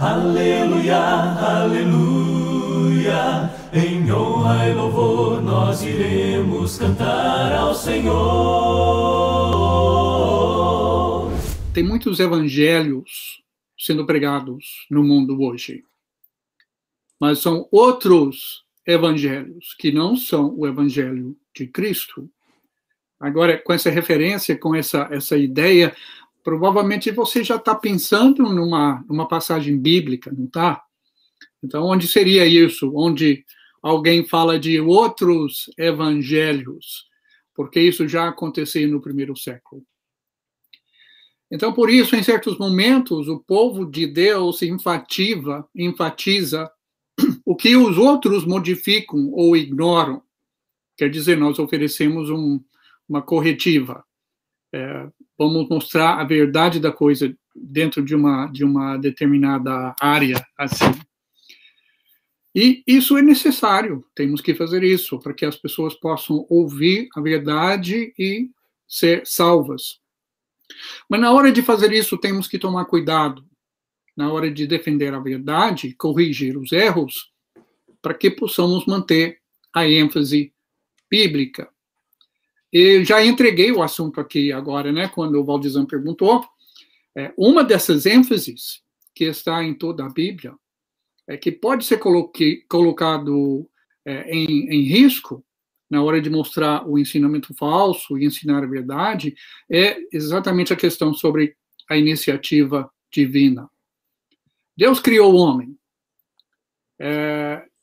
Aleluia, aleluia, em honra e louvor nós iremos cantar ao Senhor. Tem muitos evangelhos sendo pregados no mundo hoje, mas são outros evangelhos que não são o evangelho de Cristo. Agora, com essa referência, com essa ideia, provavelmente você já está pensando numa passagem bíblica, não está? Então, onde seria isso? Onde alguém fala de outros evangelhos, porque isso já acontecia no primeiro século. Então, por isso, em certos momentos, o povo de Deus enfatiza o que os outros modificam ou ignoram. Quer dizer, nós oferecemos uma corretiva. Vamos mostrar a verdade da coisa dentro de uma determinada área, assim. E isso é necessário, temos que fazer isso, para que as pessoas possam ouvir a verdade e ser salvas. Mas na hora de fazer isso, temos que tomar cuidado. Na hora de defender a verdade, corrigir os erros, para que possamos manter a ênfase bíblica. Eu já entreguei o assunto aqui agora, né, quando o Valdizão perguntou. Uma dessas ênfases que está em toda a Bíblia, que pode ser colocado em risco na hora de mostrar o ensinamento falso e ensinar a verdade, é exatamente a questão sobre a iniciativa divina. Deus criou o homem,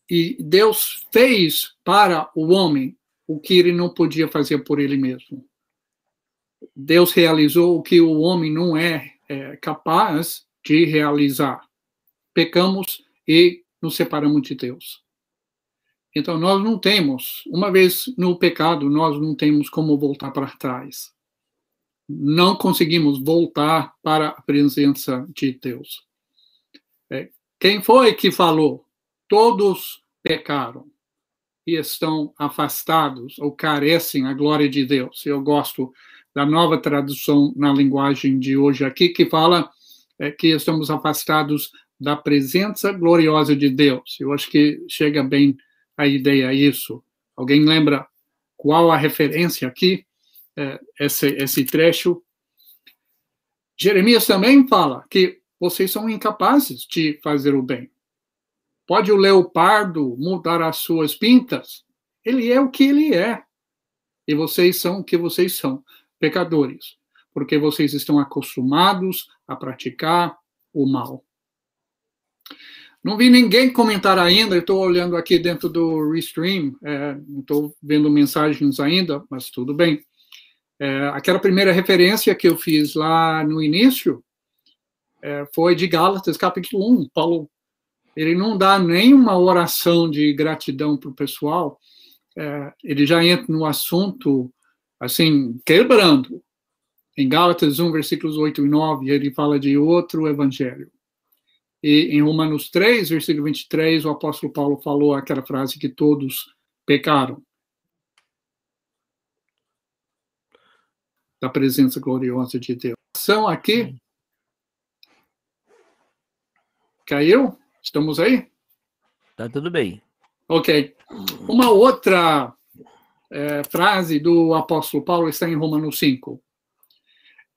e Deus fez para o homem o que ele não podia fazer por ele mesmo. Deus realizou o que o homem não é capaz de realizar. Pecamos e nos separamos de Deus. Então, nós não temos, uma vez no pecado, nós não temos como voltar para trás. Não conseguimos voltar para a presença de Deus. Quem foi que falou? Todos pecaram e estão afastados ou carecem a glória de Deus. Eu gosto da nova tradução na linguagem de hoje aqui, que fala que estamos afastados da presença gloriosa de Deus. Eu acho que chega bem a ideia a isso. Alguém lembra qual a referência aqui? Esse trecho. Jeremias também fala que vocês são incapazes de fazer o bem. Pode o leopardo mudar as suas pintas? Ele é o que ele é. E vocês são o que vocês são, pecadores. Porque vocês estão acostumados a praticar o mal. Não vi ninguém comentar ainda, eu estou olhando aqui dentro do Restream, não estou vendo mensagens ainda, mas tudo bem. Aquela primeira referência que eu fiz lá no início foi de Gálatas, capítulo 1. Paulo, ele não dá nenhuma oração de gratidão para o pessoal, ele já entra no assunto, assim, quebrando. Em Gálatas 1, versículos 8 e 9, ele fala de outro evangelho. E em Romanos 3, versículo 23, o apóstolo Paulo falou aquela frase que todos pecaram. Da presença gloriosa de Deus. São aqui. Caiu? Estamos aí? Tá tudo bem. Ok. Uma outra frase do apóstolo Paulo está em Romanos 5.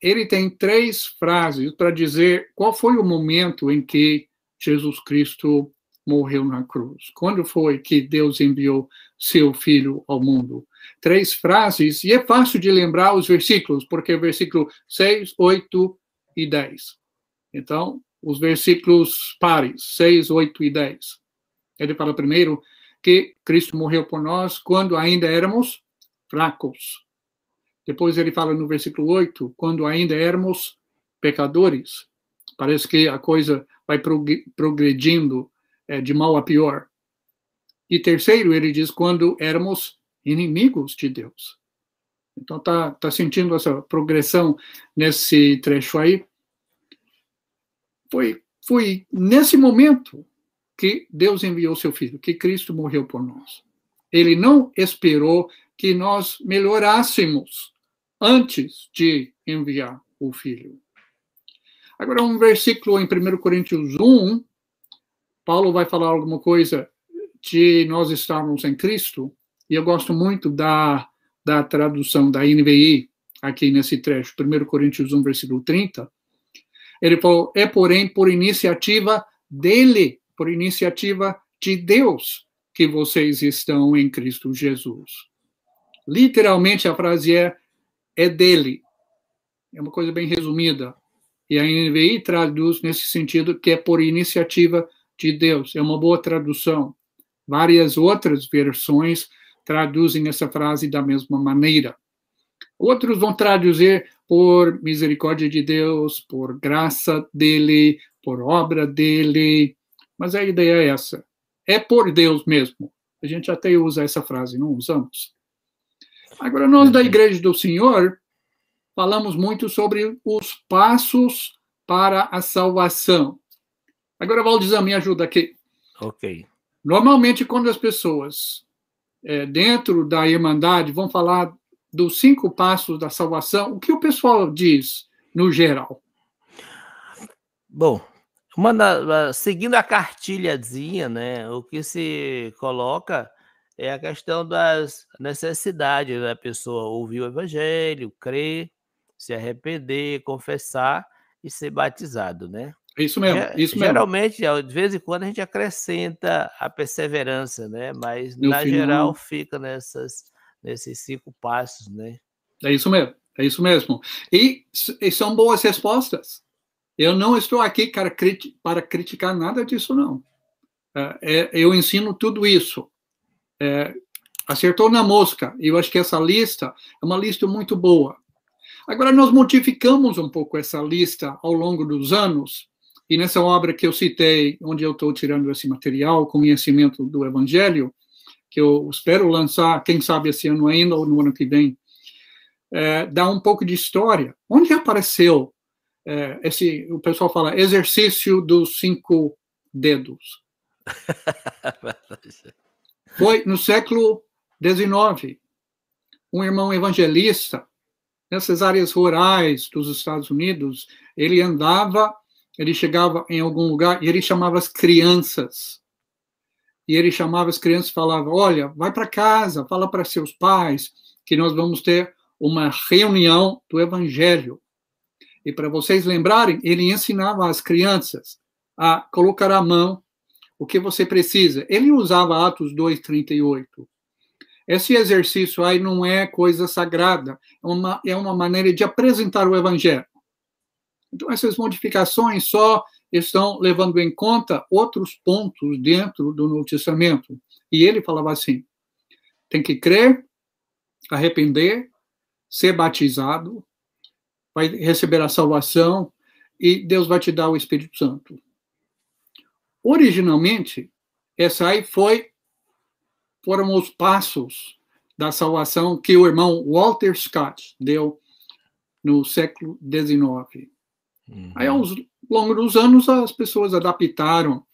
Ele tem 3 frases para dizer qual foi o momento em que Jesus Cristo morreu na cruz. Quando foi que Deus enviou seu Filho ao mundo? 3 frases, e é fácil de lembrar os versículos, porque é versículo 6, 8 e 10. Então, os versículos pares, 6, 8 e 10. Ele fala primeiro que Cristo morreu por nós quando ainda éramos fracos. Depois ele fala no versículo 8, quando ainda éramos pecadores. Parece que a coisa vai progredindo de mal a pior. E terceiro, ele diz quando éramos inimigos de Deus. Então tá sentindo essa progressão nesse trecho aí. Foi nesse momento que Deus enviou seu Filho, que Cristo morreu por nós. Ele não esperou que nós melhorássemos antes de enviar o Filho. Agora, um versículo em 1 Coríntios 1, Paulo vai falar alguma coisa de nós estarmos em Cristo, e eu gosto muito da tradução da NVI, aqui nesse trecho, 1 Coríntios 1, versículo 30, ele falou, porém, por iniciativa dele, por iniciativa de Deus, que vocês estão em Cristo Jesus. Literalmente, a frase é dele. É uma coisa bem resumida. E a NVI traduz nesse sentido que é por iniciativa de Deus. É uma boa tradução. Várias outras versões traduzem essa frase da mesma maneira. Outros vão traduzir por misericórdia de Deus, por graça dele, por obra dele. Mas a ideia é essa. É por Deus mesmo. A gente até usa essa frase, não usamos? Agora, nós da Igreja do Senhor falamos muito sobre os passos para a salvação. Agora, Valdizão, me ajuda aqui. Ok. Normalmente, quando as pessoas dentro da Irmandade vão falar dos 5 passos da salvação, o que o pessoal diz no geral? Bom, seguindo a cartilhazinha, né, o que se coloca é a questão das necessidades da pessoa ouvir o evangelho, crer, se arrepender, confessar e ser batizado, né? Isso mesmo, isso mesmo. Geralmente, de vez em quando, a gente acrescenta a perseverança, né? Mas, No na final, geral, fica nesses 5 passos, né? É isso mesmo, é isso mesmo. E são boas respostas. Eu não estou aqui para criticar nada disso, não. Eu ensino tudo isso. Acertou na mosca. Eu acho que essa lista é uma lista muito boa. Agora, nós modificamos um pouco essa lista ao longo dos anos, e nessa obra que eu citei, onde eu estou tirando esse material, Conhecimento do Evangelho, que eu espero lançar, quem sabe esse ano ainda, ou no ano que vem, dá um pouco de história. Onde apareceu o pessoal fala, exercício dos 5 dedos? Foi no século XIX. Um irmão evangelista, nessas áreas rurais dos Estados Unidos, ele andava, ele chegava em algum lugar e ele chamava as crianças. E ele chamava as crianças e falava, olha, vai para casa, fala para seus pais que nós vamos ter uma reunião do Evangelho. E para vocês lembrarem, ele ensinava as crianças a colocar a mão, o que você precisa. Ele usava Atos 2:38. Esse exercício aí não é coisa sagrada, é uma maneira de apresentar o Evangelho. Então, essas modificações só estão levando em conta outros pontos dentro do Novo Testamento. E ele falava assim, tem que crer, arrepender, ser batizado, vai receber a salvação e Deus vai te dar o Espírito Santo. Originalmente, essa aí foram os passos da salvação que o irmão Walter Scott deu no século XIX. Aí, ao longo dos anos, as pessoas adaptaram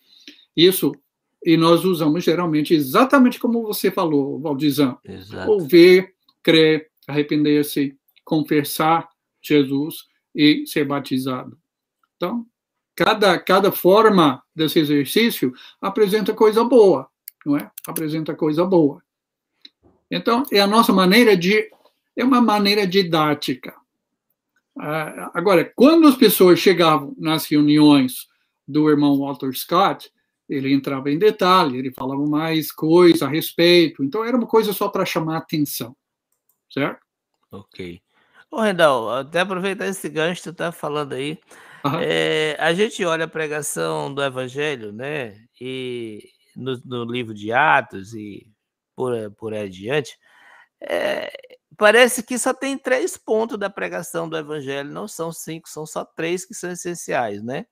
isso e nós usamos geralmente exatamente como você falou, Valdizão. Exato. Ouvir, crer, arrepender-se, confessar Jesus e ser batizado. Então, cada forma desse exercício apresenta coisa boa, não é? Apresenta coisa boa. Então, é uma maneira didática. Agora, quando as pessoas chegavam nas reuniões do irmão Walter Scott, ele entrava em detalhe, ele falava mais coisa a respeito. Então, era uma coisa só para chamar atenção, certo? Ok. Ô, Rendal, até aproveitar esse gancho que tu tá falando aí, a gente olha a pregação do Evangelho, né, e no livro de Atos e por aí adiante, parece que só tem 3 pontos da pregação do Evangelho, não são 5, são só 3 que são essenciais, né?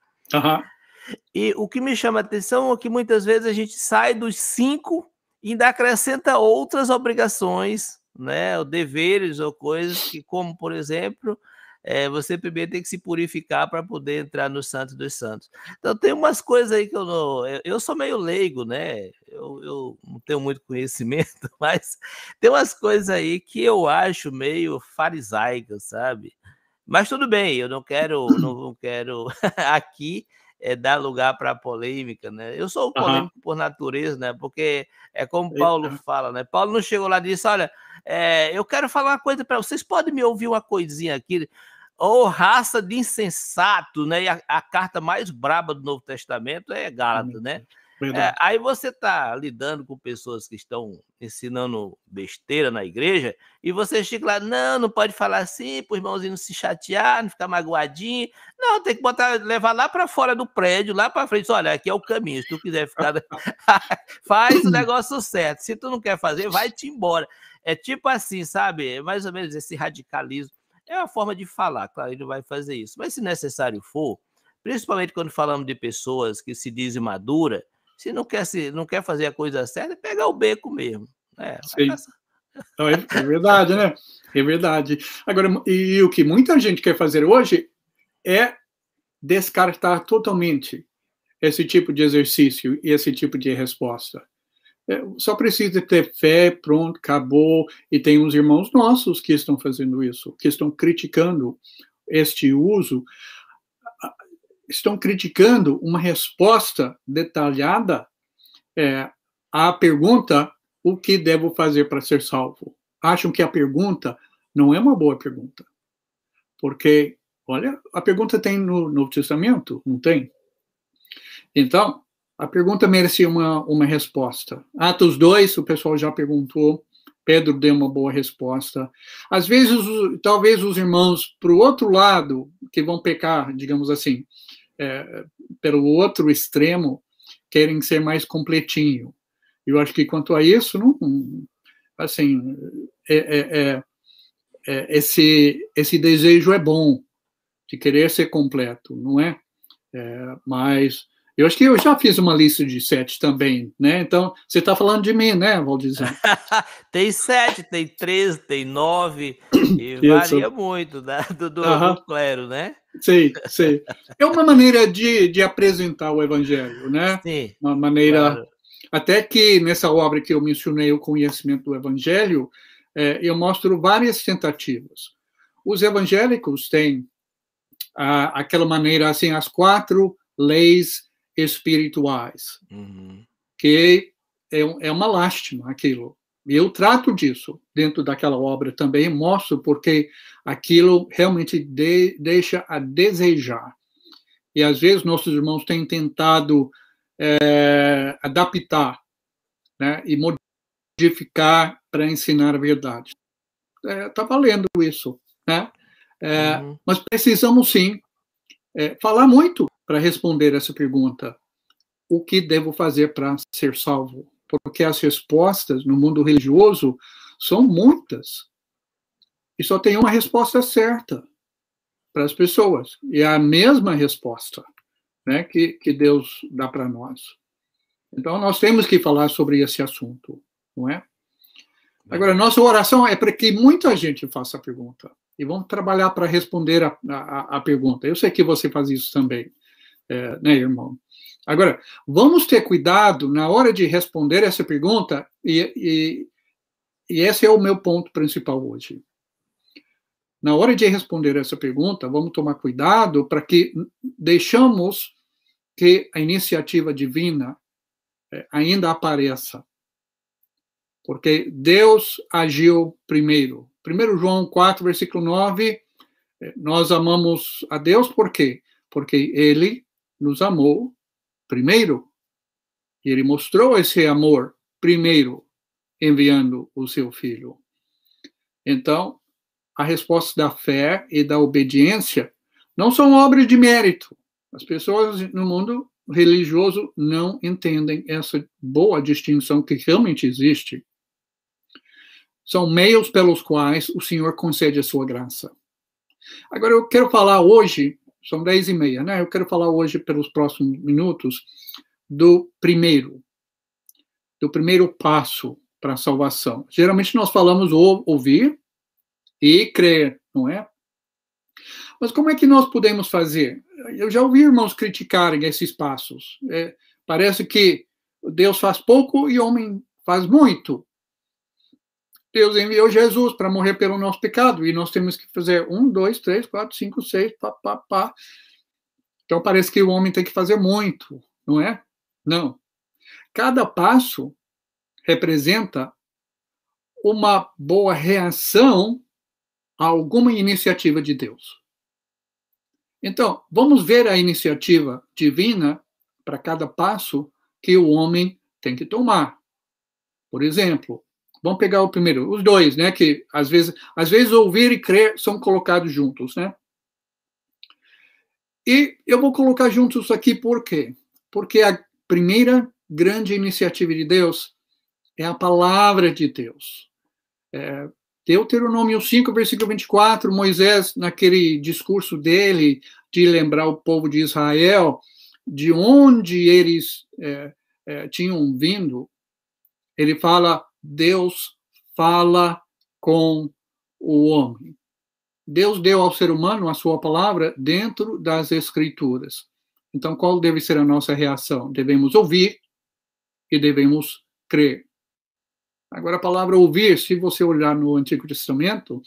E o que me chama a atenção é que muitas vezes a gente sai dos 5 e ainda acrescenta outras obrigações, né, ou deveres ou coisas que, como por exemplo, você primeiro tem que se purificar para poder entrar no Santo dos Santos. Então tem umas coisas aí que eu sou meio leigo, né? Eu não tenho muito conhecimento, mas tem umas coisas aí que eu acho meio farisaicas, sabe? Mas tudo bem, eu não quero aqui dar lugar para polêmica, né? Eu sou polêmico por natureza, né? Porque é como Paulo fala, né? Paulo não chegou lá e disse, olha, eu quero falar uma coisa para vocês, podem me ouvir uma coisinha aqui? Ô, raça de insensato, né? E a carta mais braba do Novo Testamento é Gálatas, né? Aí você está lidando com pessoas que estão ensinando besteira na igreja e você chega lá, não pode falar assim, para o irmãozinho não se chatear, não ficar magoadinho. Não, tem que levar lá para fora do prédio, lá para frente. Olha, aqui é o caminho, se tu quiser ficar... faz o negócio certo. Se tu não quer fazer, vai-te embora. É tipo assim, sabe? É mais ou menos esse radicalismo. É uma forma de falar, claro, ele não vai fazer isso. Mas se necessário for, principalmente quando falamos de pessoas que se dizem maduras, se não quer fazer a coisa certa, pega o beco mesmo. Sim. É verdade, né? É verdade. Agora, e o que muita gente quer fazer hoje é descartar totalmente esse tipo de exercício e esse tipo de resposta. Só precisa ter fé, pronto, acabou. E tem uns irmãos nossos que estão fazendo isso, que estão criticando este uso, estão criticando uma resposta detalhada à pergunta: o que devo fazer para ser salvo? Acham que a pergunta não é uma boa pergunta. Porque, olha, a pergunta tem no Novo Testamento, não tem? Então, a pergunta merecia uma resposta. Atos 2, o pessoal já perguntou, Pedro deu uma boa resposta. Às vezes, talvez os irmãos, para o outro lado, que vão pecar, digamos assim, pelo outro extremo, querem ser mais completinho. Eu acho que quanto a isso, não, assim, esse desejo é bom, de querer ser completo, não é? Mas eu acho que eu já fiz uma lista de 7 também, né? Então, você está falando de mim, né, Valdizão? Tem 7, tem 13, tem 9, e varia muito do clero, né? Sei. É uma maneira de apresentar o evangelho, né? Sim, uma maneira... Claro. Até que nessa obra que eu mencionei, o conhecimento do evangelho, eu mostro várias tentativas. Os evangélicos têm aquela maneira, assim, as 4 leis espirituais, que é uma lástima aquilo. E eu trato disso dentro daquela obra também, mostro porque aquilo realmente deixa a desejar. E às vezes nossos irmãos têm tentado adaptar, né, e modificar para ensinar a verdade. Está valendo isso, né? Mas precisamos sim falar muito para responder essa pergunta: o que devo fazer para ser salvo? Porque as respostas no mundo religioso são muitas e só tem uma resposta certa para as pessoas, e é a mesma resposta, né, que Deus dá para nós. Então nós temos que falar sobre esse assunto, não é? Agora, nossa oração é para que muita gente faça a pergunta. E vamos trabalhar para responder a pergunta. Eu sei que você faz isso também, né, irmão? Agora, vamos ter cuidado na hora de responder essa pergunta, e esse é o meu ponto principal hoje. Na hora de responder essa pergunta, vamos tomar cuidado para que deixamos que a iniciativa divina ainda apareça. Porque Deus agiu primeiro. 1 João 4, versículo 9, nós amamos a Deus por quê? Porque Ele nos amou primeiro. E Ele mostrou esse amor primeiro, enviando o seu Filho. Então, a resposta da fé e da obediência não são obras de mérito. As pessoas no mundo religioso não entendem essa boa distinção que realmente existe. São meios pelos quais o Senhor concede a sua graça. Agora, eu quero falar hoje, são 10h30, né? Eu quero falar hoje, pelos próximos minutos, do primeiro passo para a salvação. Geralmente nós falamos ouvir e crer, não é? Mas como é que nós podemos fazer? Eu já ouvi irmãos criticarem esses passos. Parece que Deus faz pouco e o homem faz muito. Deus enviou Jesus para morrer pelo nosso pecado, e nós temos que fazer 1, 2, 3, 4, 5, 6, pá. Então parece que o homem tem que fazer muito, não é? Não. Cada passo representa uma boa reação a alguma iniciativa de Deus. Então, vamos ver a iniciativa divina para cada passo que o homem tem que tomar. Por exemplo, vamos pegar o primeiro, os dois, né? Que às vezes ouvir e crer são colocados juntos, né? E eu vou colocar juntos aqui por quê? Porque a primeira grande iniciativa de Deus é a palavra de Deus. Deuteronômio 5, versículo 24, Moisés, naquele discurso dele, de lembrar o povo de Israel, de onde eles tinham vindo, ele fala, Deus fala com o homem. Deus deu ao ser humano a sua palavra dentro das Escrituras. Então, qual deve ser a nossa reação? Devemos ouvir e devemos crer. Agora, a palavra ouvir, se você olhar no Antigo Testamento,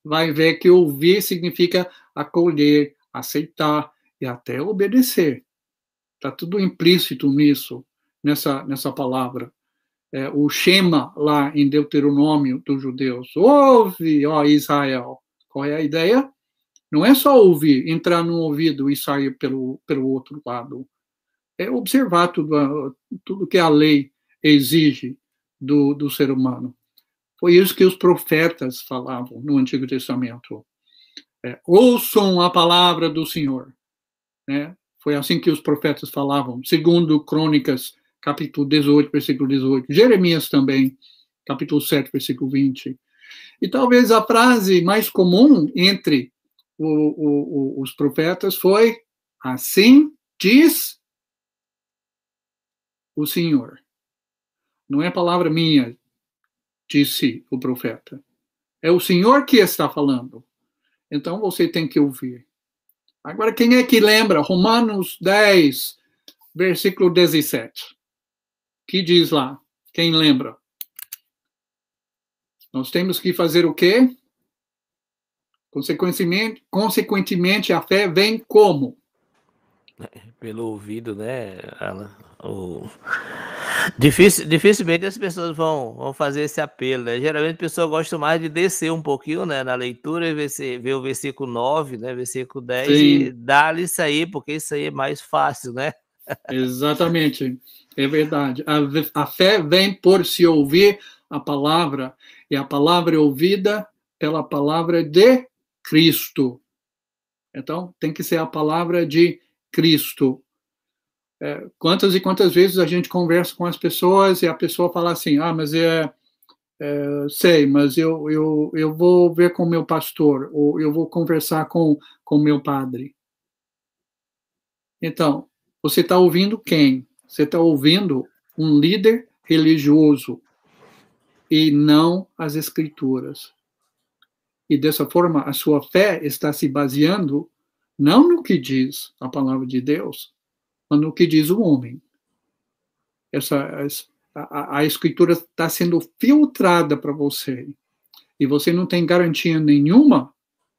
vai ver que ouvir significa acolher, aceitar e até obedecer. Está tudo implícito nisso, nessa palavra. O Shema, lá em Deuteronômio dos judeus. Ouve, ó Israel. Qual é a ideia? Não é só ouvir, entrar no ouvido e sair pelo outro lado. É observar tudo que a lei exige do ser humano. Foi isso que os profetas falavam no Antigo Testamento. Ouçam a palavra do Senhor. Né? Foi assim que os profetas falavam, segundo Crônicas, capítulo 18, versículo 18. Jeremias também, capítulo 7, versículo 20. E talvez a frase mais comum entre os profetas foi, assim diz o Senhor. Não é palavra minha, disse o profeta. É o Senhor que está falando. Então você tem que ouvir. Agora, quem é que lembra? Romanos 10, versículo 17. Que diz lá? Quem lembra? Nós temos que fazer o quê? Consequentemente, a fé vem como? Pelo ouvido, né? Dificilmente as pessoas vão fazer esse apelo, né? Geralmente a pessoa gosta mais de descer um pouquinho, né, na leitura e ver o versículo 9, né, versículo 10 Sim. E dar-lhe isso aí, porque isso aí é mais fácil, né? Exatamente, é verdade. A fé vem por se ouvir a palavra, e a palavra é ouvida pela palavra de Cristo. Então, tem que ser a palavra de Cristo. Quantas e quantas vezes a gente conversa com as pessoas e a pessoa fala assim, mas sei, mas eu vou ver com o meu pastor, ou eu vou conversar com o meu padre. Então, você está ouvindo quem? Você está ouvindo um líder religioso e não as Escrituras. E dessa forma, a sua fé está se baseando não no que diz a palavra de Deus, mas no que diz o homem. A Escritura está sendo filtrada para você. E você não tem garantia nenhuma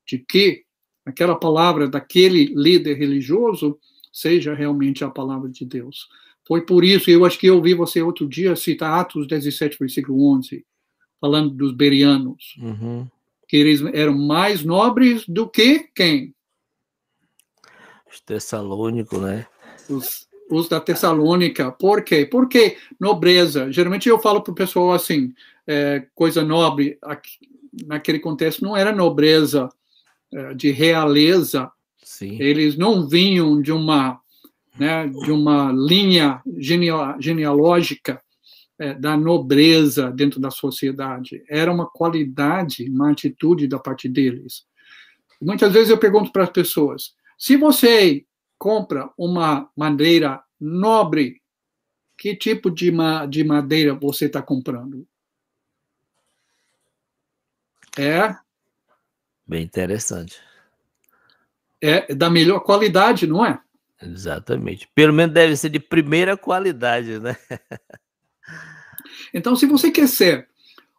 de que aquela palavra daquele líder religioso seja realmente a palavra de Deus. Foi por isso, eu acho que eu ouvi você outro dia citar Atos 17, versículo 11, falando dos bereanos. Uhum. Que eles eram mais nobres do que quem? Os tessalônicos, né? Os da Tessalônica. Por quê? Porque nobreza. Geralmente eu falo para o pessoal assim, coisa nobre, naquele contexto não era nobreza de realeza. Sim. Eles não vinham de uma linha genealógica da nobreza dentro da sociedade. Era uma qualidade, uma atitude da parte deles. Muitas vezes eu pergunto para as pessoas, se você compra uma madeira nobre, que tipo de madeira você está comprando? Bem interessante. É da melhor qualidade, não é? Exatamente. Pelo menos deve ser de primeira qualidade, né? Então, se você quer ser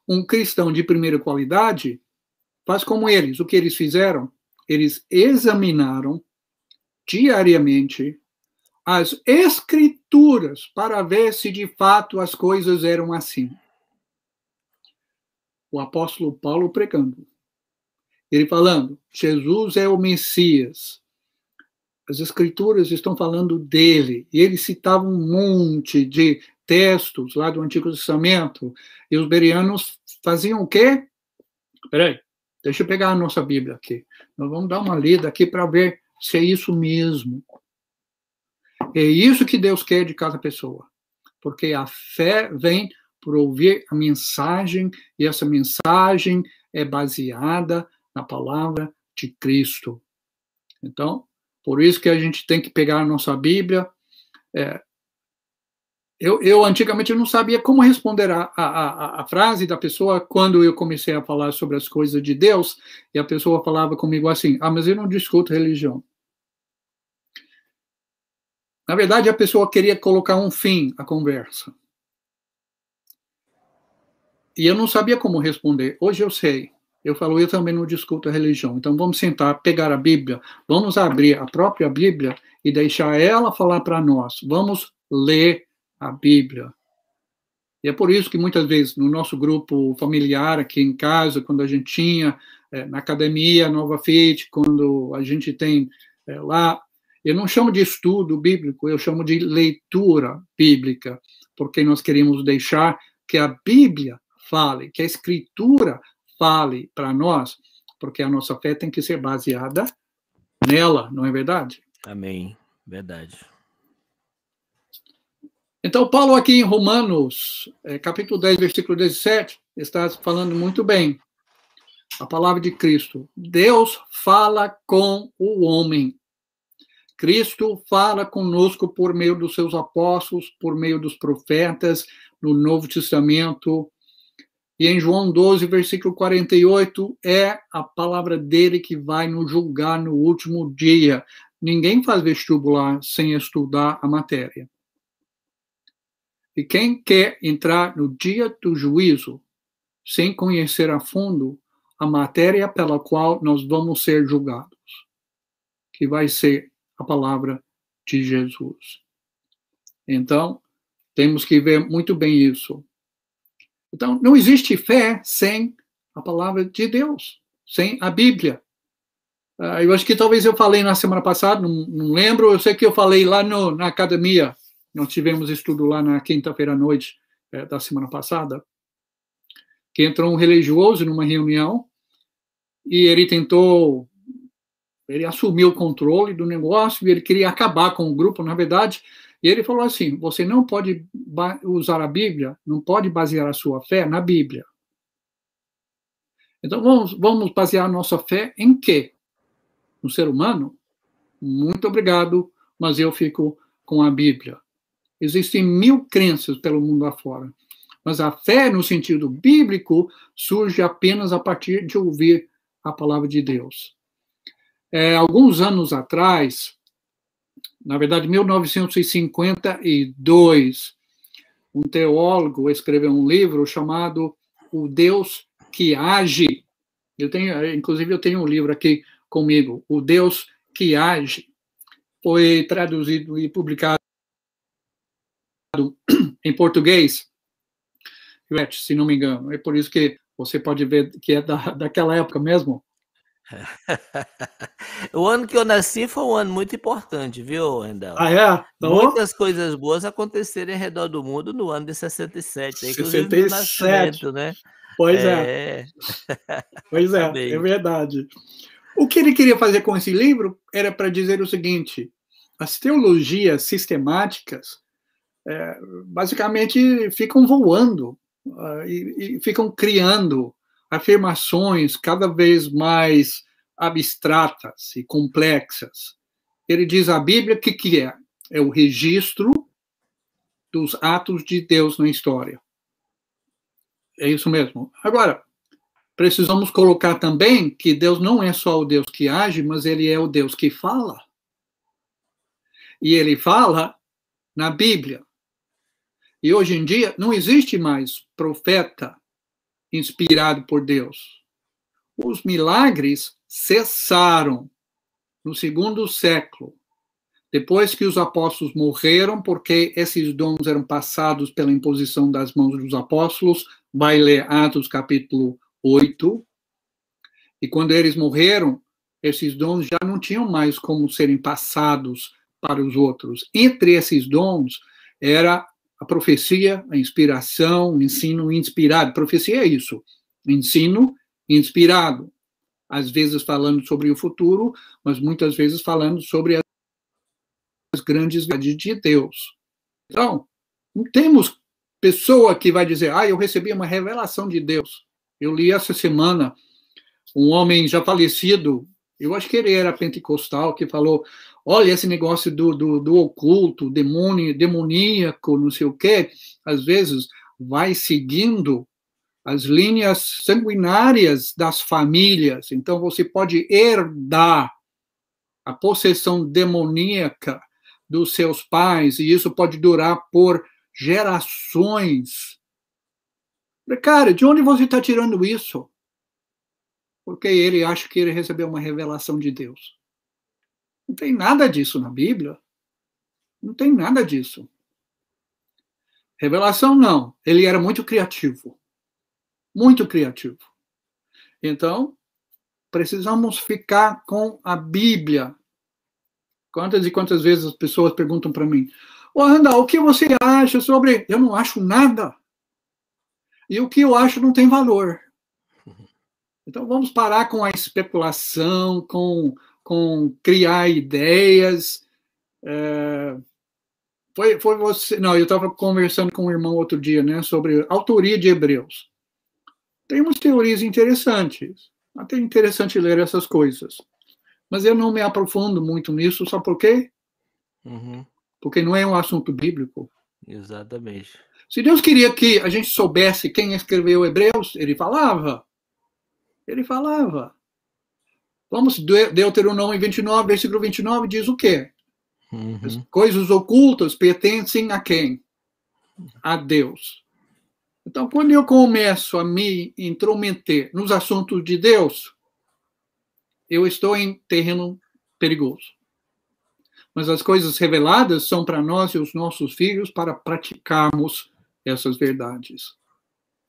um cristão de primeira qualidade, faz como eles. O que eles fizeram? Eles examinaram diariamente as Escrituras para ver se de fato as coisas eram assim. O apóstolo Paulo pregando. Ele falando, Jesus é o Messias. As Escrituras estão falando dele. E ele citava um monte de textos lá do Antigo Testamento. E os bereanos faziam o quê? Peraí, deixa eu pegar a nossa Bíblia aqui. Nós vamos dar uma lida aqui para ver se é isso mesmo. É isso que Deus quer de cada pessoa. Porque a fé vem por ouvir a mensagem, e essa mensagem é baseada na palavra de Cristo. Então, por isso que a gente tem que pegar a nossa Bíblia. Eu antigamente não sabia como responder a frase da pessoa quando eu comecei a falar sobre as coisas de Deus, e a pessoa falava comigo assim, mas eu não discuto religião. Na verdade, a pessoa queria colocar um fim à conversa. E eu não sabia como responder. Hoje eu sei. Eu falo, eu também não discuto a religião. Então vamos sentar, pegar a Bíblia, vamos abrir a própria Bíblia e deixar ela falar para nós. Vamos ler a Bíblia. E é por isso que muitas vezes no nosso grupo familiar aqui em casa, quando a gente tinha na academia Nova Fit, quando a gente tem lá, eu não chamo de estudo bíblico, eu chamo de leitura bíblica, porque nós queremos deixar que a Bíblia fale, que a Escritura fale para nós, porque a nossa fé tem que ser baseada nela, não é verdade? Amém, verdade. Então, Paulo aqui em Romanos, capítulo 10, versículo 17, está falando muito bem a palavra de Cristo. Deus fala com o homem. Cristo fala conosco por meio dos seus apóstolos, por meio dos profetas, no Novo Testamento. E em João 12, versículo 48, é a palavra dele que vai nos julgar no último dia. Ninguém faz vestibular sem estudar a matéria. E quem quer entrar no dia do juízo, sem conhecer a fundo a matéria pela qual nós vamos ser julgados, que vai ser a palavra de Jesus. Então, temos que ver muito bem isso. Então, não existe fé sem a palavra de Deus, sem a Bíblia. Eu acho que talvez eu falei na semana passada, não lembro, eu sei que eu falei lá na academia, nós tivemos estudo lá na quinta-feira à noite da semana passada, que entrou um religioso numa reunião e ele assumiu o controle do negócio e ele queria acabar com o grupo, na verdade, e ele falou assim, você não pode usar a Bíblia, não pode basear a sua fé na Bíblia. Então, vamos basear a nossa fé em quê? No ser humano? Muito obrigado, mas eu fico com a Bíblia. Existem 1000 crenças pelo mundo afora, mas a fé, no sentido bíblico, surge apenas a partir de ouvir a palavra de Deus. Alguns anos atrás, na verdade, 1952, um teólogo escreveu um livro chamado O Deus que Age. Inclusive, eu tenho um livro aqui comigo, O Deus que Age. Foi traduzido e publicado em português, se não me engano. É por isso que você pode ver que é daquela época mesmo. O ano que eu nasci foi um ano muito importante, viu, Wendel? Ah, é? Então, muitas coisas boas aconteceram em redor do mundo no ano de 67, inclusive 67. do nascimento, né? Pois é. Pois é, é verdade. O que ele queria fazer com esse livro era para dizer o seguinte, as teologias sistemáticas basicamente ficam voando e ficam criando afirmações cada vez mais abstratas e complexas. Ele diz a Bíblia o que é? É o registro dos atos de Deus na história. É isso mesmo. Agora, precisamos colocar também que Deus não é só o Deus que age, mas ele é o Deus que fala. E ele fala na Bíblia. E hoje em dia não existe mais profeta inspirado por Deus. Os milagres cessaram no 2º século. Depois que os apóstolos morreram, porque esses dons eram passados pela imposição das mãos dos apóstolos, vai ler Atos capítulo 8, e quando eles morreram, esses dons já não tinham mais como serem passados para os outros. Entre esses dons era a profecia, a inspiração, o ensino inspirado. Profecia é isso, ensino inspirado. Às vezes falando sobre o futuro, mas muitas vezes falando sobre as grandes verdades de Deus. Então, não temos pessoa que vai dizer, eu recebi uma revelação de Deus. Eu li essa semana um homem já falecido, eu acho que ele era pentecostal, que falou, olha, esse negócio do oculto, demoníaco, não sei o quê, às vezes vai seguindo as linhas sanguinárias das famílias. Então, você pode herdar a possessão demoníaca dos seus pais, e isso pode durar por gerações. Cara, de onde você está tirando isso? Porque ele acha que ele recebeu uma revelação de Deus. Não tem nada disso na Bíblia. Não tem nada disso. Revelação, não. Ele era muito criativo. Muito criativo. Então, precisamos ficar com a Bíblia. Quantas e quantas vezes as pessoas perguntam para mim, Randall, o que você acha sobre... Eu não acho nada. E o que eu acho não tem valor. Então, vamos parar com a especulação, com criar ideias. Foi você... Não, eu estava conversando com um irmão outro dia, né, sobre a autoria de Hebreus. Tem umas teorias interessantes. Até interessante ler essas coisas. Mas eu não me aprofundo muito nisso, sabe por quê? Porque não é um assunto bíblico. Exatamente. Se Deus queria que a gente soubesse quem escreveu Hebreus, ele falava. Ele falava. Vamos, Deuteronômio 29, versículo 29, diz o quê? As coisas ocultas pertencem a quem? A Deus. Então, quando eu começo a me intrometer nos assuntos de Deus, eu estou em terreno perigoso. Mas as coisas reveladas são para nós e os nossos filhos para praticarmos essas verdades.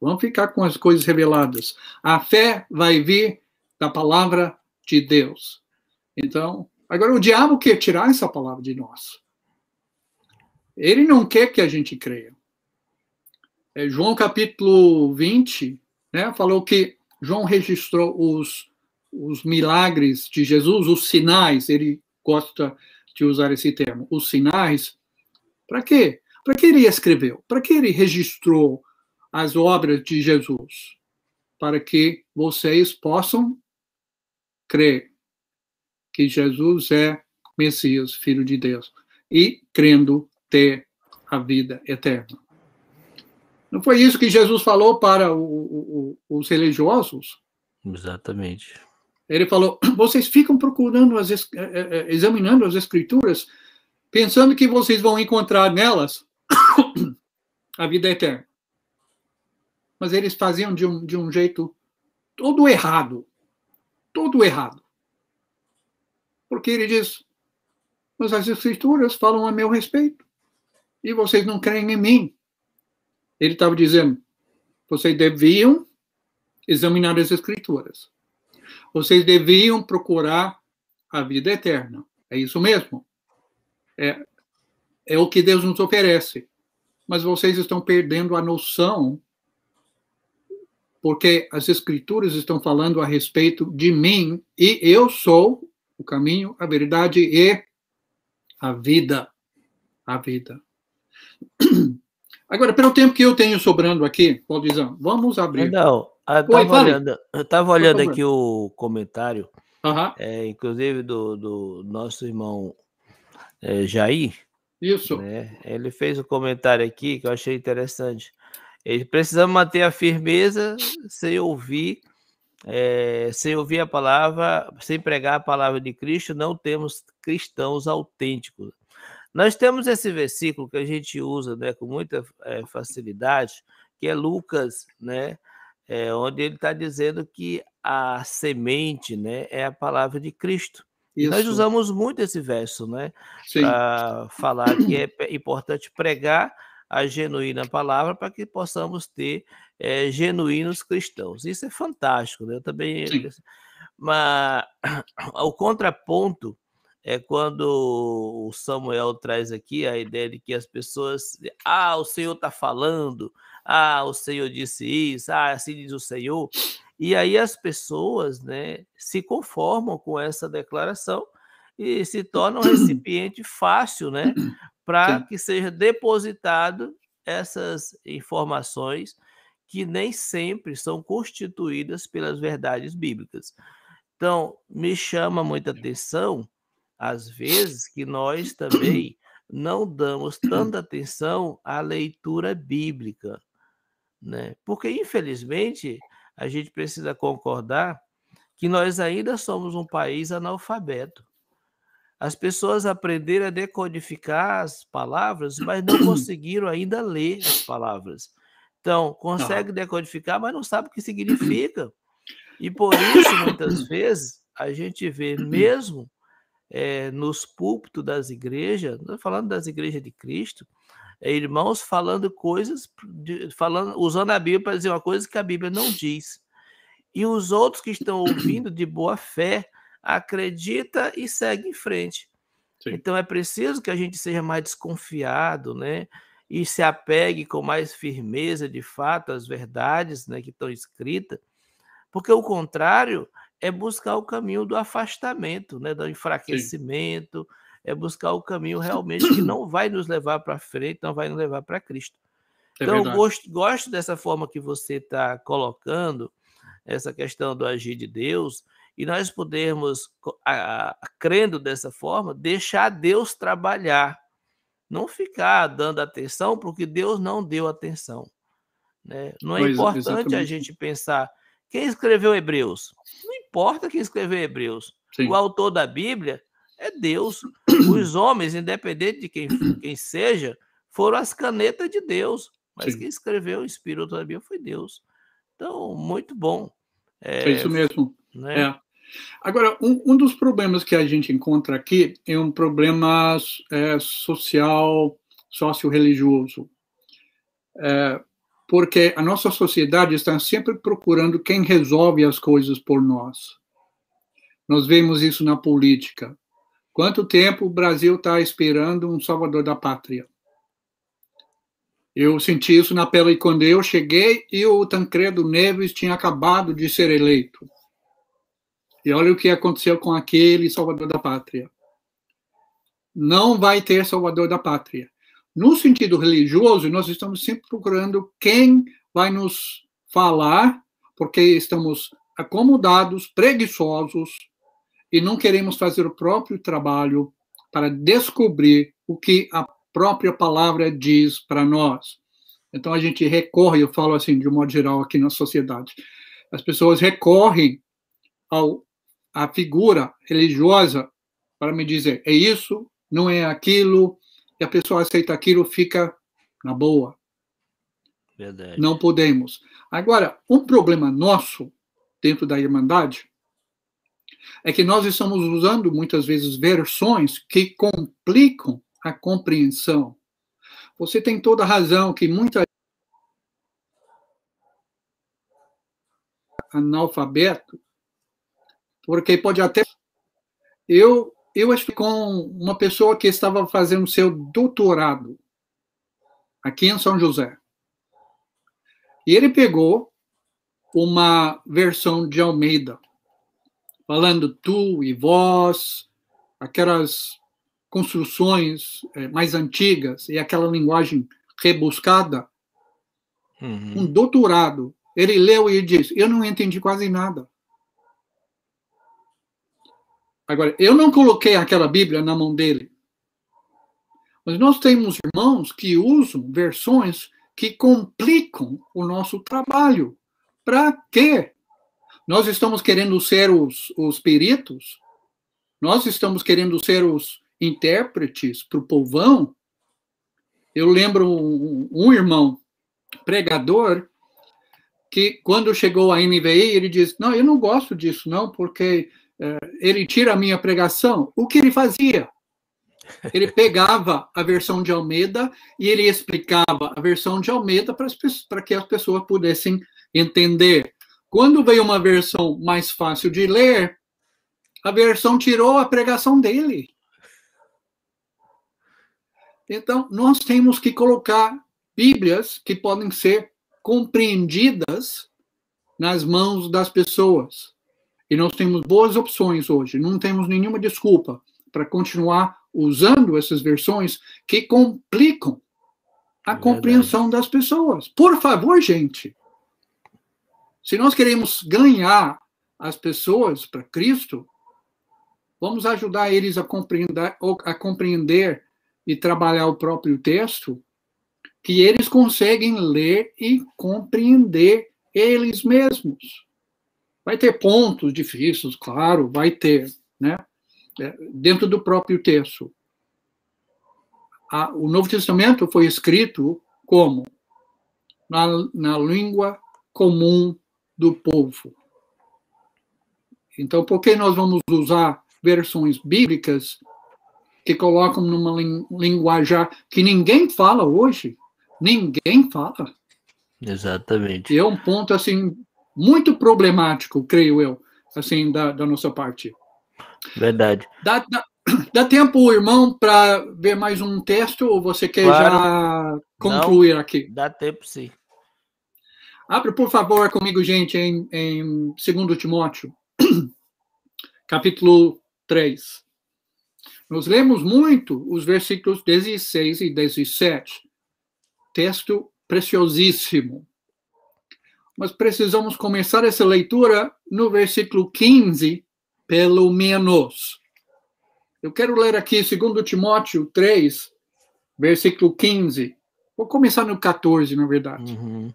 Vamos ficar com as coisas reveladas. A fé vai vir da palavra de Deus. Então, agora o diabo quer tirar essa palavra de nós. Ele não quer que a gente creia. João capítulo 20, né, falou que João registrou os milagres de Jesus, os sinais, ele gosta de usar esse termo, os sinais. Para quê? Para que ele escreveu? Para que ele registrou as obras de Jesus? Para que vocês possam crer que Jesus é Messias, Filho de Deus, e crendo ter a vida eterna. Não foi isso que Jesus falou para os religiosos? Exatamente. Ele falou, vocês ficam procurando, examinando as escrituras, pensando que vocês vão encontrar nelas a vida eterna. Mas eles faziam de um jeito todo errado. Todo errado. Porque ele diz, mas as escrituras falam a meu respeito. E vocês não creem em mim. Ele estava dizendo, vocês deviam examinar as escrituras. Vocês deviam procurar a vida eterna. É isso mesmo. É o que Deus nos oferece. Mas vocês estão perdendo a noção, porque as escrituras estão falando a respeito de mim, e eu sou o caminho, a verdade e a vida. A vida. Agora, pelo tempo que eu tenho sobrando aqui, Claudizão, vamos abrir. Não, eu estava olhando aqui o comentário, inclusive do nosso irmão Jair. Isso. Né? Ele fez um comentário aqui que eu achei interessante. Ele precisa manter a firmeza sem ouvir a palavra, sem pregar a palavra de Cristo, não temos cristãos autênticos. Nós temos esse versículo que a gente usa, né, com muita facilidade, que é Lucas, né, onde ele está dizendo que a semente, né, é a palavra de Cristo. Nós usamos muito esse verso, né? Para falar que é importante pregar a genuína palavra para que possamos ter genuínos cristãos. Isso é fantástico, né? Eu também... Mas o contraponto é quando o Samuel traz aqui a ideia de que as pessoas... o Senhor está falando, o Senhor disse isso, assim diz o Senhor... E aí as pessoas, né, se conformam com essa declaração e se tornam um recipiente fácil, né, para que seja depositado essas informações que nem sempre são constituídas pelas verdades bíblicas. Então, me chama muita atenção, às vezes, que nós também não damos tanta atenção à leitura bíblica, né? Porque, infelizmente, a gente precisa concordar que nós ainda somos um país analfabeto. As pessoas aprenderam a decodificar as palavras, mas não conseguiram ainda ler as palavras. Então, consegue decodificar, mas não sabe o que significa. E por isso, muitas vezes, a gente vê mesmo nos púlpitos das igrejas, falando das igrejas de Cristo, irmãos falando coisas, usando a Bíblia para dizer uma coisa que a Bíblia não diz. E os outros que estão ouvindo de boa fé acreditam e seguem em frente. Sim. Então é preciso que a gente seja mais desconfiado, né? E se apegue com mais firmeza, de fato, às verdades, né, que estão escritas, porque o contrário é buscar o caminho do afastamento, né, do enfraquecimento. Sim. É buscar o caminho realmente que não vai nos levar para frente, não vai nos levar para Cristo. Então, eu gosto dessa forma que você está colocando, essa questão do agir de Deus, e nós podermos, crendo dessa forma, deixar Deus trabalhar, não ficar dando atenção porque Deus não deu atenção, né? Não é importante a gente pensar, quem escreveu Hebreus? Não importa quem escreveu Hebreus. Sim. O autor da Bíblia é Deus. Os homens, independente de quem seja, foram as canetas de Deus. Mas quem escreveu o Espírito da Bíblia foi Deus. Então, muito bom. É isso mesmo. Né? Agora, um dos problemas que a gente encontra aqui é um problema social, socio-religioso. Porque a nossa sociedade está sempre procurando quem resolve as coisas por nós. Nós vemos isso na política. Quanto tempo o Brasil está esperando um salvador da pátria? Eu senti isso na pele quando eu cheguei e o Tancredo Neves tinha acabado de ser eleito. E olha o que aconteceu com aquele salvador da pátria. Não vai ter salvador da pátria. No sentido religioso, nós estamos sempre procurando quem vai nos falar, porque estamos acomodados, preguiçosos, e não queremos fazer o próprio trabalho para descobrir o que a própria palavra diz para nós. Então, a gente recorre, eu falo assim, de um modo geral aqui na sociedade, as pessoas recorrem à figura religiosa para me dizer, é isso, não é aquilo, e a pessoa aceita aquilo, fica na boa. Verdade. Não podemos. Agora, um problema nosso, dentro da Irmandade, é que nós estamos usando, muitas vezes, versões que complicam a compreensão. Você tem toda a razão que muita analfabeto, porque pode até... Eu estive com uma pessoa que estava fazendo seu doutorado aqui em São José. E ele pegou uma versão de Almeida, falando tu e vós, aquelas construções mais antigas e aquela linguagem rebuscada. Um doutorado. Ele leu e disse, eu não entendi quase nada. Agora, eu não coloquei aquela Bíblia na mão dele. Mas nós temos irmãos que usam versões que complicam o nosso trabalho. Para quê? Nós estamos querendo ser os peritos? Nós estamos querendo ser os intérpretes para o povão? Eu lembro um irmão pregador que, quando chegou à NVI, ele disse, não, eu não gosto disso, não, porque ele tira a minha pregação, o que ele fazia? Ele pegava a versão de Almeida e ele explicava a versão de Almeida para que as pessoas pudessem entender. Quando veio uma versão mais fácil de ler, a versão tirou a pregação dele. Então, nós temos que colocar Bíblias que podem ser compreendidas nas mãos das pessoas. E nós temos boas opções hoje, não temos nenhuma desculpa para continuar usando essas versões que complicam a compreensão das pessoas. Por favor, gente, se nós queremos ganhar as pessoas para Cristo, vamos ajudar eles a compreender e trabalhar o próprio texto, que eles conseguem ler e compreender eles mesmos. Vai ter pontos difíceis, claro, vai ter, né? Dentro do próprio texto. O Novo Testamento foi escrito como? Na língua comum do povo. Então, por que nós vamos usar versões bíblicas que colocam numa linguajar que ninguém fala hoje? Ninguém fala. Exatamente. E é um ponto, assim, muito problemático, creio eu, assim, da nossa parte. Verdade. Dá tempo, irmão, para ver mais um texto ou você quer já concluir aqui? Dá tempo, sim. Abre, por favor, comigo, gente, em 2 Timóteo, capítulo 3. Nós lemos muito os versículos 16 e 17. Texto preciosíssimo. Mas precisamos começar essa leitura no versículo 15, pelo menos. Eu quero ler aqui 2 Timóteo 3, versículo 15. Vou começar no 14, na verdade. Uhum.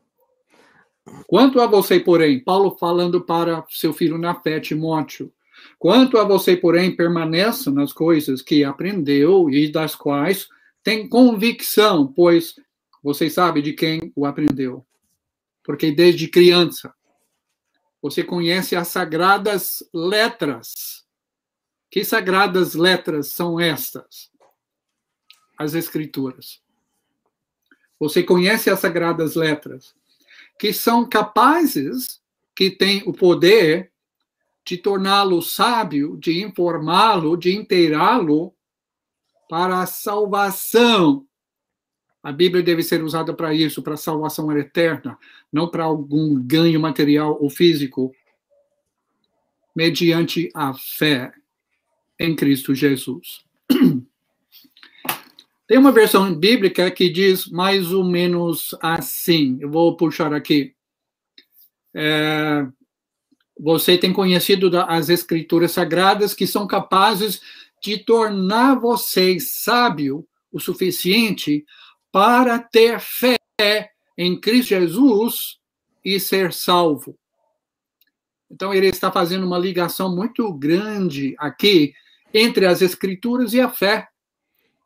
Quanto a você, porém, Paulo falando para seu filho na fé, Timóteo, quanto a você, porém, permaneça nas coisas que aprendeu e das quais tem convicção, pois você sabe de quem o aprendeu. Porque desde criança você conhece as sagradas letras. Que sagradas letras são estas? As Escrituras. Você conhece as sagradas letras, que são capazes, que têm o poder de torná-lo sábio, de informá-lo, de inteirá-lo para a salvação. A Bíblia deve ser usada para isso, para a salvação eterna, não para algum ganho material ou físico, mediante a fé em Cristo Jesus. Tem uma versão bíblica que diz mais ou menos assim. Eu vou puxar aqui. Você tem conhecido as Escrituras Sagradas que são capazes de tornar você sábio o suficiente para ter fé em Cristo Jesus e ser salvo. Então, ele está fazendo uma ligação muito grande aqui entre as Escrituras e a fé.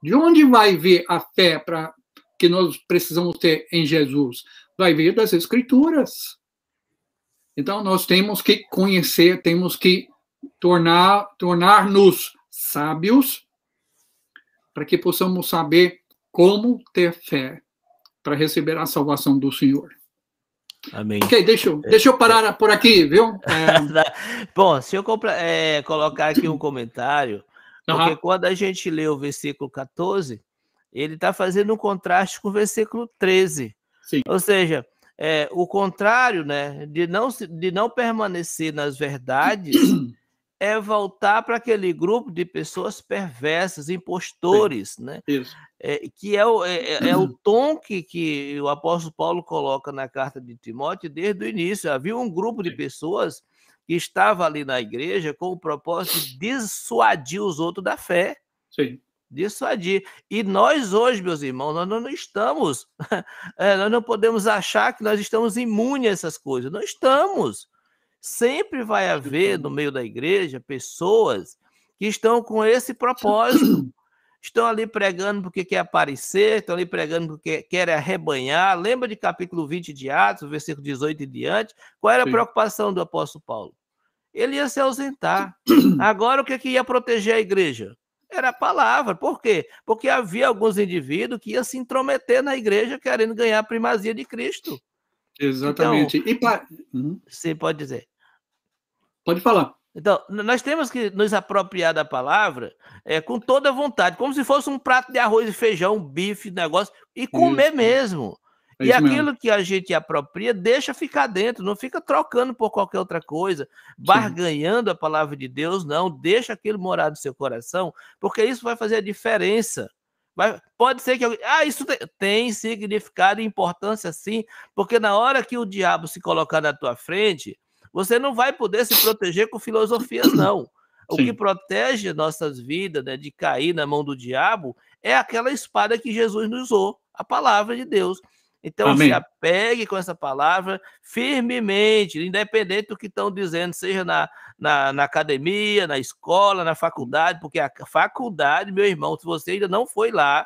De onde vai vir a fé que nós precisamos ter em Jesus? Vai vir das Escrituras. Então, nós temos que conhecer, temos que tornar-nos sábios para que possamos saber como ter fé para receber a salvação do Senhor. Amém. Ok, deixa eu parar por aqui, viu? Bom, se eu colocar aqui um comentário, porque quando a gente lê o versículo 14, ele está fazendo um contraste com o versículo 13. Sim. Ou seja, o contrário, né, de não permanecer nas verdades é voltar para aquele grupo de pessoas perversas, impostores, né? Isso. Que é o tom que o apóstolo Paulo coloca na carta de Timóteo desde o início. Havia um grupo de pessoas que estava ali na igreja com o propósito de dissuadir os outros da fé. Sim. Dissuadir. E nós hoje, meus irmãos, nós não estamos, nós não podemos achar que nós estamos imunes a essas coisas. Não estamos. Sempre vai haver no meio da igreja pessoas que estão com esse propósito. Estão ali pregando porque quer aparecer, estão ali pregando porque querem arrebanhar. Lembra de capítulo 20 de Atos, versículo 18 e diante? Qual era a preocupação do apóstolo Paulo? ele ia se ausentar. Agora, o que ia proteger a igreja? Era a palavra. Por quê? Porque havia alguns indivíduos que iam se intrometer na igreja querendo ganhar a primazia de Cristo. Exatamente. Então, você pode dizer. Pode falar. Então, nós temos que nos apropriar da palavra com toda vontade, como se fosse um prato de arroz e feijão, um bife, negócio, e comer mesmo. E aquilo que a gente apropria, deixa ficar dentro, não fica trocando por qualquer outra coisa, barganhando a palavra de Deus, não, deixa aquilo morar no seu coração, porque isso vai fazer a diferença. Pode ser que alguém... isso tem significado e importância sim, porque na hora que o diabo se colocar na tua frente, você não vai poder se proteger com filosofias, não. O que protege nossas vidas, né, de cair na mão do diabo é aquela espada que Jesus nos usou, a palavra de Deus. Então, se apegue com essa palavra firmemente, independente do que estão dizendo, seja na academia, na escola, na faculdade, porque a faculdade, meu irmão, se você ainda não foi lá,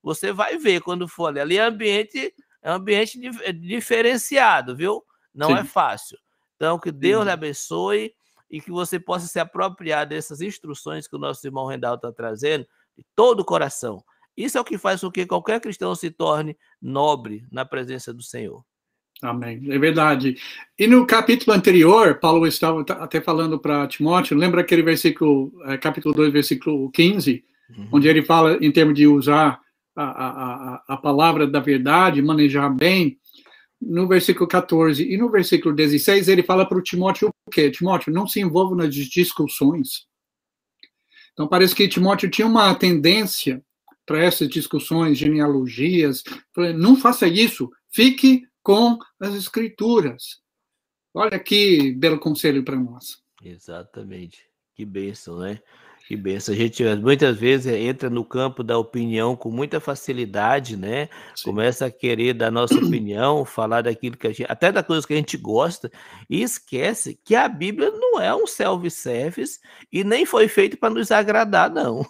você vai ver quando for ali. Ali é ambiente diferenciado, viu? Não é fácil. Então, que Deus lhe abençoe e que você possa se apropriar dessas instruções que o nosso irmão Rendal está trazendo de todo o coração. Isso é o que faz com que qualquer cristão se torne nobre na presença do Senhor. Amém. É verdade. E no capítulo anterior, Paulo estava até falando para Timóteo, lembra aquele versículo, capítulo 2, versículo 15, onde ele fala em termos de usar a palavra da verdade, manejar bem. No versículo 14 e no versículo 16, ele fala para o Timóteo o quê? Timóteo, não se envolva nas discussões. Então, parece que Timóteo tinha uma tendência para essas discussões, genealogias. Não faça isso, fique com as escrituras. Olha que belo conselho para nós. Exatamente. Que bênção, né? Que bênção. A gente muitas vezes entra no campo da opinião com muita facilidade, né? Começa a querer dar nossa opinião, falar daquilo que a gente, até da coisa que a gente gosta, e esquece que a Bíblia não é um self-service e nem foi feita para nos agradar, não.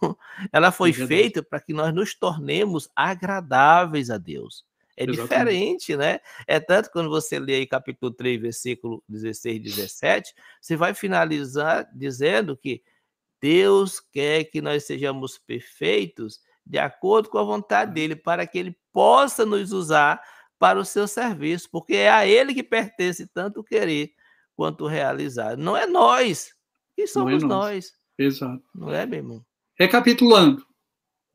Ela foi feita para que nós nos tornemos agradáveis a Deus. É diferente, né? É tanto quando você lê aí capítulo 3, versículo 16 e 17, você vai finalizar dizendo que Deus quer que nós sejamos perfeitos de acordo com a vontade dele, para que ele possa nos usar para o seu serviço, porque é a ele que pertence tanto o querer quanto o realizar. Não é nós, que somos nós. Exato. Não é, meu irmão? Recapitulando,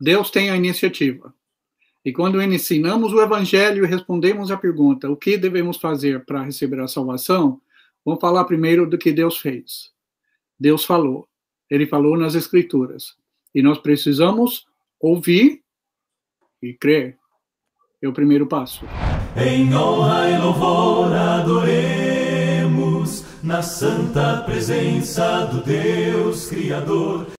Deus tem a iniciativa. E quando ensinamos o evangelho e respondemos a pergunta, o que devemos fazer para receber a salvação, vamos falar primeiro do que Deus fez. Deus falou. Ele falou nas Escrituras. E nós precisamos ouvir e crer. É o primeiro passo. Em honra e louvor adoremos na santa presença do Deus Criador.